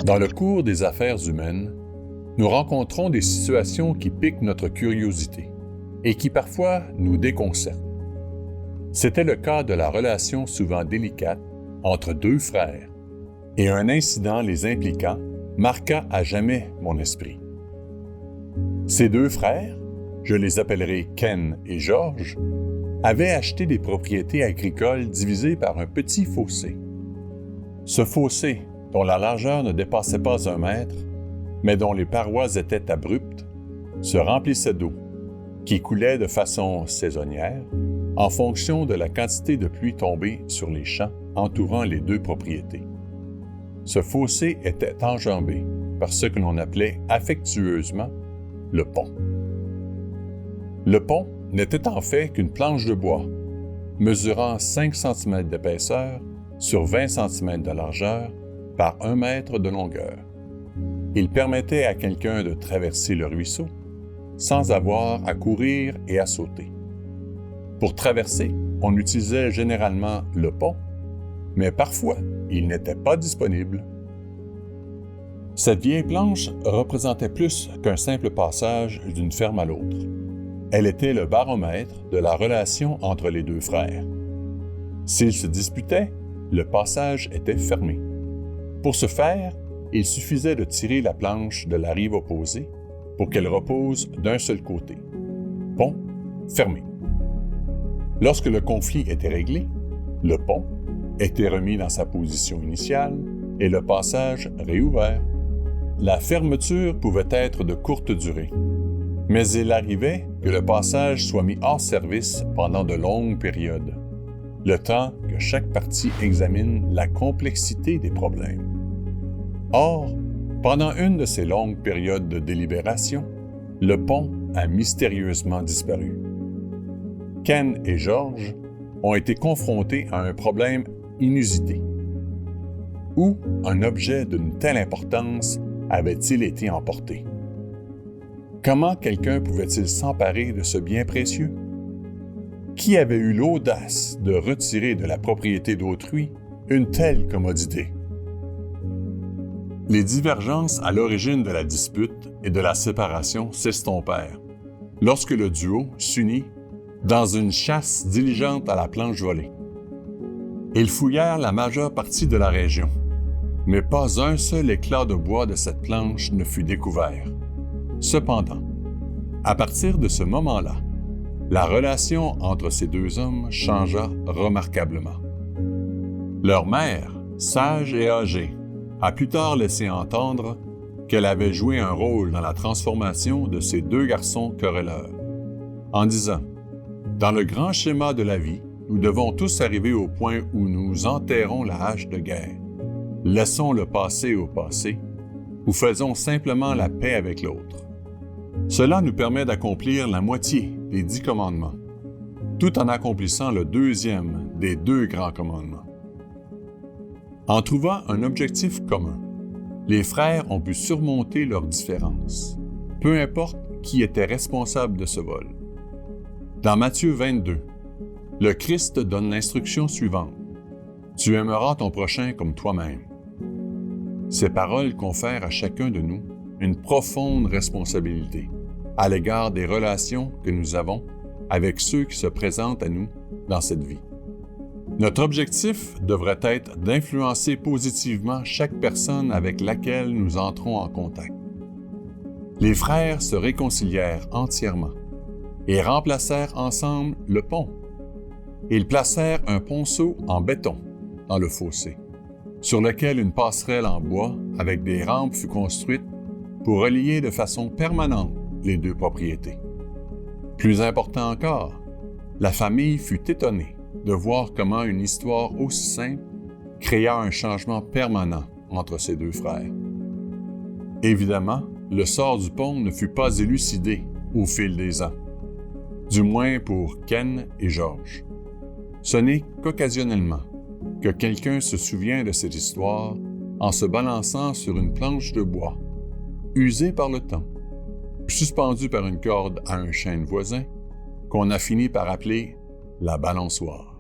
Dans le cours des affaires humaines, nous rencontrons des situations qui piquent notre curiosité et qui parfois nous déconcertent. C'était le cas de la relation souvent délicate entre deux frères, et un incident les impliquant marqua à jamais mon esprit. Ces deux frères, je les appellerai Ken et George, avaient acheté des propriétés agricoles divisées par un petit fossé. Ce fossé, dont la largeur ne dépassait pas 1 mètre, mais dont les parois étaient abruptes, se remplissait d'eau, qui coulait de façon saisonnière, en fonction de la quantité de pluie tombée sur les champs entourant les deux propriétés. Ce fossé était enjambé par ce que l'on appelait affectueusement le pont. Le pont n'était en fait qu'une planche de bois, mesurant 5 cm d'épaisseur sur 20 cm de largeur par 1 mètre de longueur. Il permettait à quelqu'un de traverser le ruisseau sans avoir à courir et à sauter. Pour traverser, on utilisait généralement le pont, mais parfois, il n'était pas disponible. Cette vieille planche représentait plus qu'un simple passage d'une ferme à l'autre. Elle était le baromètre de la relation entre les deux frères. S'ils se disputaient, le passage était fermé. Pour ce faire, il suffisait de tirer la planche de la rive opposée pour qu'elle repose d'un seul côté. Pont fermé. Lorsque le conflit était réglé, le pont était remis dans sa position initiale et le passage réouvert. La fermeture pouvait être de courte durée, mais il arrivait que le passage soit mis hors service pendant de longues périodes, le temps que chaque partie examine la complexité des problèmes. Or, pendant une de ces longues périodes de délibération, le pont a mystérieusement disparu. Ken et George ont été confrontés à un problème inusité. Où un objet d'une telle importance avait-il été emporté? Comment quelqu'un pouvait-il s'emparer de ce bien précieux? Qui avait eu l'audace de retirer de la propriété d'autrui une telle commodité? Les divergences à l'origine de la dispute et de la séparation s'estompèrent lorsque le duo s'unit dans une chasse diligente à la planche volée. Ils fouillèrent la majeure partie de la région, mais pas un seul éclat de bois de cette planche ne fut découvert. Cependant, à partir de ce moment-là, la relation entre ces deux hommes changea remarquablement. Leur mère, sage et âgée, a plus tard laissé entendre qu'elle avait joué un rôle dans la transformation de ces deux garçons querelleurs, en disant « Dans le grand schéma de la vie, nous devons tous arriver au point où nous enterrons la hache de guerre. Laissons le passé au passé, ou faisons simplement la paix avec l'autre. Cela nous permet d'accomplir la moitié des 10 commandements, tout en accomplissant le 2e des 2 grands commandements. » En trouvant un objectif commun, les frères ont pu surmonter leurs différences, peu importe qui était responsable de ce vol. Dans Matthieu 22, le Christ donne l'instruction suivante: « Tu aimeras ton prochain comme toi-même. » Ces paroles confèrent à chacun de nous une profonde responsabilité à l'égard des relations que nous avons avec ceux qui se présentent à nous dans cette vie. Notre objectif devrait être d'influencer positivement chaque personne avec laquelle nous entrons en contact. Les frères se réconcilièrent entièrement et remplacèrent ensemble le pont. Ils placèrent un ponceau en béton dans le fossé, sur lequel une passerelle en bois avec des rampes fut construite pour relier de façon permanente les deux propriétés. Plus important encore, la famille fut étonnée de voir comment une histoire aussi simple créa un changement permanent entre ces deux frères. Évidemment, le sort du pont ne fut pas élucidé au fil des ans, du moins pour Ken et George. Ce n'est qu'occasionnellement que quelqu'un se souvient de cette histoire en se balançant sur une planche de bois, usée par le temps, suspendue par une corde à un chêne voisin, qu'on a fini par appeler la balançoire.